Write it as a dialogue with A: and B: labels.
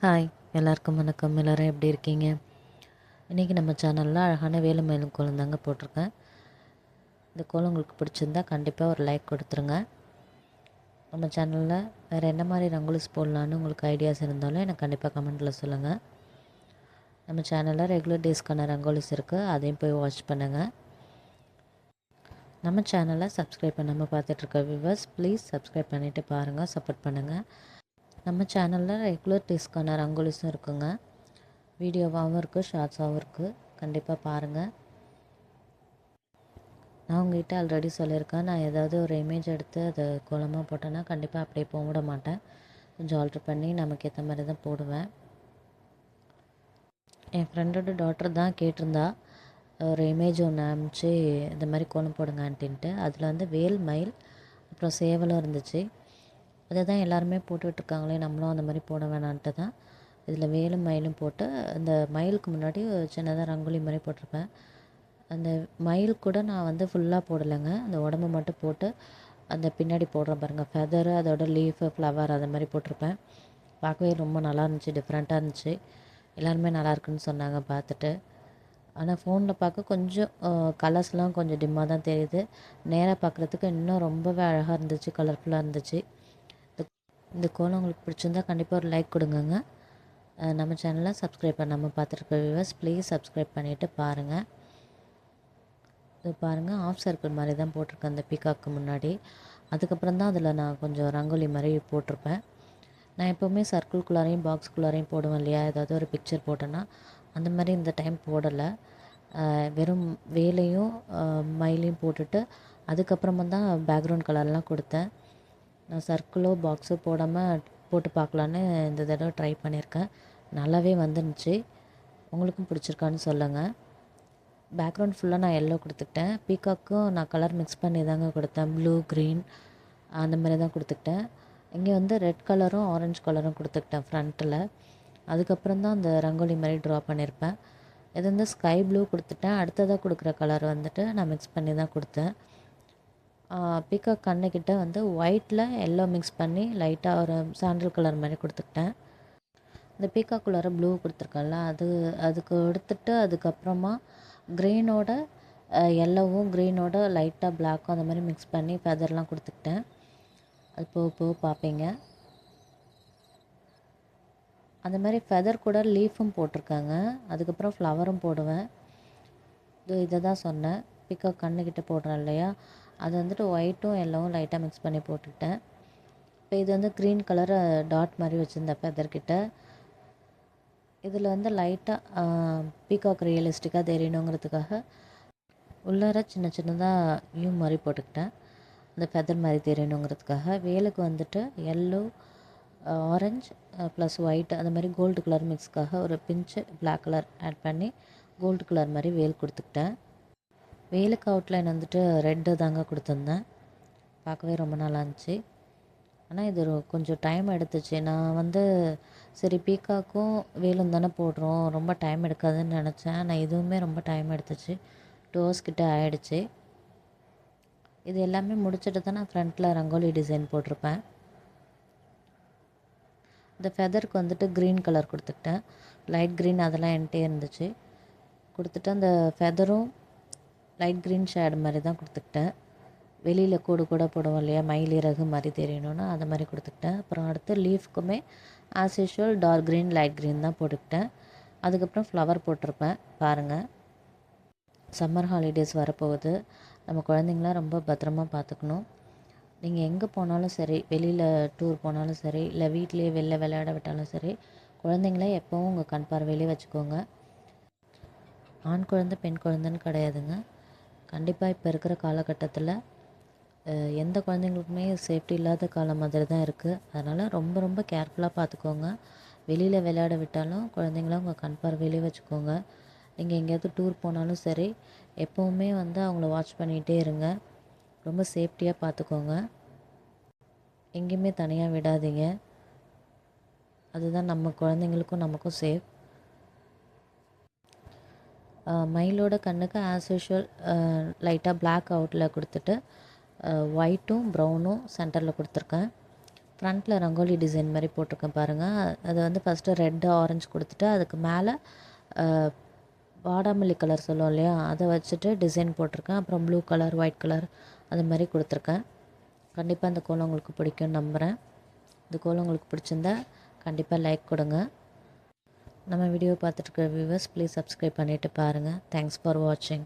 A: Hi, எல்லாருக்கும் வணக்கம். எல்லோரும் எப்படி இருக்கீங்க? இன்றைக்கி நம்ம சேனலில் அழகான வேலு மயிலும் கோலம் தாங்க போட்டிருக்கேன். இந்த கோலம் உங்களுக்கு பிடிச்சிருந்தா கண்டிப்பாக ஒரு லைக் கொடுத்துருங்க. நம்ம சேனலில் வேறு என்ன மாதிரி ரங்கோலிஸ் போடலான்னு உங்களுக்கு ஐடியாஸ் இருந்தாலும் எனக்கு கண்டிப்பாக கமெண்ட்டில் சொல்லுங்கள். நம்ம சேனலில் ரெகுலர் டேஸ்க்கான ரங்கோலிஸ் இருக்குது, அதையும் போய் வாட்ச் பண்ணுங்கள். நம்ம சேனலை சப்ஸ்கிரைப் பண்ணாமல் பார்த்துட்ருக்க வியூவர்ஸ் ப்ளீஸ் சப்ஸ்கிரைப் பண்ணிவிட்டு பாருங்கள், சப்போர்ட் பண்ணுங்கள். நம்ம சேனலில் ரெகுலர் டேஸ்க்கான ரங்கோலிஸும் இருக்குங்க. வீடியோவாகவும் இருக்குது, ஷார்ட்ஸாகவும் இருக்குது. கண்டிப்பாக பாருங்கள். நான் உங்கள்கிட்ட ஆல்ரெடி சொல்லியிருக்கேன், நான் ஏதாவது ஒரு இமேஜ் எடுத்து அதை கோலமாக போட்டேன்னா கண்டிப்பாக அப்படியே போக விட மாட்டேன். கொஞ்சம் ஆல்ட்ரு பண்ணி நமக்கு ஏற்ற மாதிரி தான் போடுவேன். என் ஃப்ரெண்டோட டாட்டர் தான் கேட்டிருந்தா, ஒரு இமேஜ் ஒன்று அனுப்பிச்சு இந்த மாதிரி கோலம் போடுங்க ஆன்ட்டின்ட்டு. அதில் வந்து வேல் மயில் அப்புறம் சேவலும் இருந்துச்சு. அதை தான் எல்லாருமே போட்டுட்ருக்காங்களே, நம்மளும் அந்த மாதிரி போட வேணான்ட்டு தான் இதில் வேலும் மயிலும் போட்டு அந்த மயிலுக்கு முன்னாடி சின்னதாக ரங்கோலி மாதிரி போட்டிருப்பேன். அந்த மயில் கூட நான் வந்து ஃபுல்லாக போடலைங்க, அந்த உடம்பு மட்டும் போட்டு அந்த பின்னாடி போடுறேன் பாருங்கள், ஃபெதரு அதோட லீஃபு ஃப்ளவர் அதை மாதிரி போட்டிருப்பேன். பார்க்கவே ரொம்ப நல்லா இருந்துச்சு, டிஃப்ரெண்ட்டாக இருந்துச்சு. எல்லாருமே நல்லா இருக்குன்னு சொன்னாங்க பார்த்துட்டு. ஆனால் ஃபோனில் பார்க்க கொஞ்சம் கலர்ஸ்லாம் கொஞ்சம் டிம்மாக தான் தெரியுது. நேராக பார்க்குறதுக்கு இன்னும் ரொம்பவே அழகாக இருந்துச்சு, கலர்ஃபுல்லாக இருந்துச்சு. இந்த கோலம் உங்களுக்கு பிடிச்சிருந்தா கண்டிப்பாக ஒரு லைக் கொடுங்கங்க. நம்ம சேனலை சப்ஸ்கிரைப் பண்ணாமல் பார்த்துருக்க வியூவர்ஸ் ப்ளீஸ் சப்ஸ்கிரைப் பண்ணிவிட்டு பாருங்கள். இது பாருங்கள், ஆஃப் சர்க்கிள் மாதிரி தான் போட்டிருக்கேன் அந்த பீகாக்கு முன்னாடி. அதுக்கப்புறம் தான் அதில் நான் கொஞ்சம் ரங்கோலி மாதிரி போட்டிருப்பேன். நான் எப்போவுமே சர்க்கிள்குள்ளாரையும் பாக்ஸ்குள்ளாரையும் போடுவேன் இல்லையா, ஏதாவது ஒரு பிக்சர் போட்டேன்னா அந்த மாதிரி இந்த டைம் போடலை. வெறும் வேலையும் மயிலையும் போட்டுட்டு அதுக்கப்புறமா தான் பேக்ரவுண்ட் கலர்லாம் கொடுத்தேன். நான் சர்க்கிளோ பாக்ஸோ போடாமல் போட்டு பார்க்கலான்னு இந்த தடவை ட்ரை பண்ணியிருக்கேன். நல்லாவே வந்துருந்துச்சு. உங்களுக்கும் பிடிச்சிருக்கான்னு சொல்லுங்கள். பேக்ரவுண்ட் ஃபுல்லாக நான் எல்லோ கொடுத்துக்கிட்டேன். பீகாக்கும் நான் கலர் மிக்ஸ் பண்ணி தாங்க கொடுத்தேன். ப்ளூ, க்ரீன் அந்த மாதிரி தான் கொடுத்துக்கிட்டேன். இங்கே வந்து ரெட் கலரும் ஆரஞ்சு கலரும் கொடுத்துக்கிட்டேன் ஃப்ரண்ட்டில். அதுக்கப்புறம் தான் அந்த ரங்கோலி மாதிரி ட்ரா பண்ணியிருப்பேன். இது வந்து ஸ்கை ப்ளூ கொடுத்துட்டேன். அடுத்ததாக கொடுக்குற கலர் வந்துட்டு நான் மிக்ஸ் பண்ணி தான் கொடுத்தேன். பீகாக் கண்ணுக்கிட்ட வந்து ஒயிட்டில் எல்லோ மிக்ஸ் பண்ணி லைட்டாக ஒரு சாண்டல் கலர் மாதிரி கொடுத்துக்கிட்டேன். இந்த பீகாக்குள்ளார ப்ளூ கொடுத்துருக்கேன்ல, அதுக்கு எடுத்துட்டு அதுக்கப்புறமா க்ரீனோட எல்லோவும் க்ரீனோட லைட்டாக பிளாக்கும் அந்த மாதிரி மிக்ஸ் பண்ணி ஃபெதர்லாம் கொடுத்துக்கிட்டேன். அது போக போக பார்ப்பீங்க. அந்த மாதிரி ஃபெதர் கூட லீஃபும் போட்டிருக்காங்க. அதுக்கப்புறம் ஃப்ளவரும் போடுவேன். இதை தான் சொன்னேன், பீகாக் கண்ணுக்கிட்ட போடுறேன் இல்லையா, அது வந்துட்டு ஒயிட்டும் எல்லோவும் லைட்டாக மிக்ஸ் பண்ணி போட்டுக்கிட்டேன். இப்போ இது வந்து க்ரீன் கலர் டாட் மாதிரி வச்சுருந்தேன் ஃபெதர்கிட்ட. இதில் வந்து லைட்டாக பீகாக் ரியலிஸ்டிக்காக தெரியணுங்கிறதுக்காக உள்ளார சின்ன சின்னதாக யூ மாதிரி போட்டுக்கிட்டேன். அந்த ஃபெதர் மாதிரி தெரியணுங்கிறதுக்காக. வேலுக்கு வந்துட்டு எல்லோ, ஆரஞ்சு ப்ளஸ் ஒயிட் அந்த மாதிரி கோல்டு கலர் மிக்ஸ்க்காக ஒரு பிஞ்சு பிளாக் கலர் ஆட் பண்ணி கோல்டு கலர் மாதிரி வேல் கொடுத்துக்கிட்டேன். வேலுக்கு அவுட்லைன் வந்துட்டு ரெட்டு தாங்க கொடுத்துருந்தேன். பார்க்கவே ரொம்ப நல்லா இருந்துச்சு. ஆனால் இது கொஞ்சம் டைம் எடுத்துச்சு. நான் வந்து சரி பீகாக்கும் வேலும் தானே போடுறோம், ரொம்ப டைம் எடுக்காதுன்னு நினச்சேன். ஆனால் இதுவுமே ரொம்ப டைம் எடுத்துச்சு. 2 hours கிட்ட ஆகிடுச்சு. இது எல்லாமே முடிச்சுட்டு தான் நான் ஃப்ரண்ட்டில் ரங்கோலி டிசைன் போட்டிருப்பேன். இந்த ஃபெதருக்கு வந்துட்டு க்ரீன் கலர் கொடுத்துக்கிட்டேன். லைட் க்ரீன் அதெல்லாம் என்கிட்டே இருந்துச்சு. கொடுத்துட்டு அந்த ஃபெதரும் லைட் க்ரீன் ஷேடு மாதிரி தான் கொடுத்துக்கிட்டேன். வெளியில் கூடு கூட போடுவோம் இல்லையா, மயில் இறகு மாதிரி தெரியணும்னா அது மாதிரி கொடுத்துக்கிட்டேன். அப்புறம் அடுத்து லீஃப்க்குமே as usual dark green light green தான் போட்டுக்கிட்டேன். அதுக்கப்புறம் ஃப்ளவர் போட்டிருப்பேன் பாருங்கள். சம்மர் ஹாலிடேஸ் வரப்போகுது. நம்ம குழந்தைங்களாம் ரொம்ப பத்திரமா பார்த்துக்கணும். நீங்கள் எங்கே போனாலும் சரி, வெளியில் டூர் போனாலும் சரி, இல்லை வீட்டிலேயே வெளில விளையாட விட்டாலும் சரி, குழந்தைங்கள எப்போவும் உங்கள் கண் பார்வையிலே வச்சுக்கோங்க. ஆண் குழந்தை பெண் குழந்தைன்னு கிடையாதுங்க. கண்டிப்பாக இப்போ இருக்கிற காலகட்டத்தில் எந்த குழந்தைங்களுக்குமே சேஃப்டி இல்லாத காலம் மாதிரி தான் இருக்குது. அதனால் ரொம்ப ரொம்ப கேர்ஃபுல்லாக பார்த்துக்கோங்க. வெளியில் விளையாட விட்டாலும் குழந்தைங்கள உங்கள் கண் பார்வையிலே வச்சுக்கோங்க. நீங்கள் எங்கேயாவது டூர் போனாலும் சரி, எப்போவுமே வந்து அவங்கள வாட்ச் பண்ணிகிட்டே இருங்க. ரொம்ப சேஃப்டியாக பார்த்துக்கோங்க. எங்கேயுமே தனியாக விடாதீங்க. அதுதான் நம்ம குழந்தைங்களுக்கும் நமக்கும் சேஃப். மயிலோட கண்ணுக்கு ஆஸ் யூஷுவல் லைட்டாக பிளாக் அவுட்டில் கொடுத்துட்டு ஒயிட்டும் ப்ரௌனும் சென்டரில் கொடுத்துருக்கேன். ஃப்ரண்ட்டில் ரங்கோலி டிசைன் மாதிரி போட்டிருக்கேன் பாருங்கள். அது வந்து ஃபஸ்ட்டு ரெட்டு ஆரஞ்சு கொடுத்துட்டு அதுக்கு மேலே வாடாமல்லி கலர் சொல்லுவோம் இல்லையா, அதை வச்சுட்டு டிசைன் போட்டிருக்கேன். அப்புறம் ப்ளூ கலர், ஒயிட் கலர் அது மாதிரி கொடுத்துருக்கேன். கண்டிப்பாக இந்த கோலம் உங்களுக்கு பிடிக்கும்னு நம்புகிறேன். இந்த கோலம் உங்களுக்கு பிடிச்சிருந்தா கண்டிப்பாக லைக் கொடுங்க. நம்ம வீடியோ பார்த்துட்டு இருக்கிற வியூவர்ஸ் ப்ளீஸ் சப்ஸ்கிரைப் பண்ணிவிட்டு பாருங்கள். தேங்க்ஸ் ஃபார் வாட்சிங்.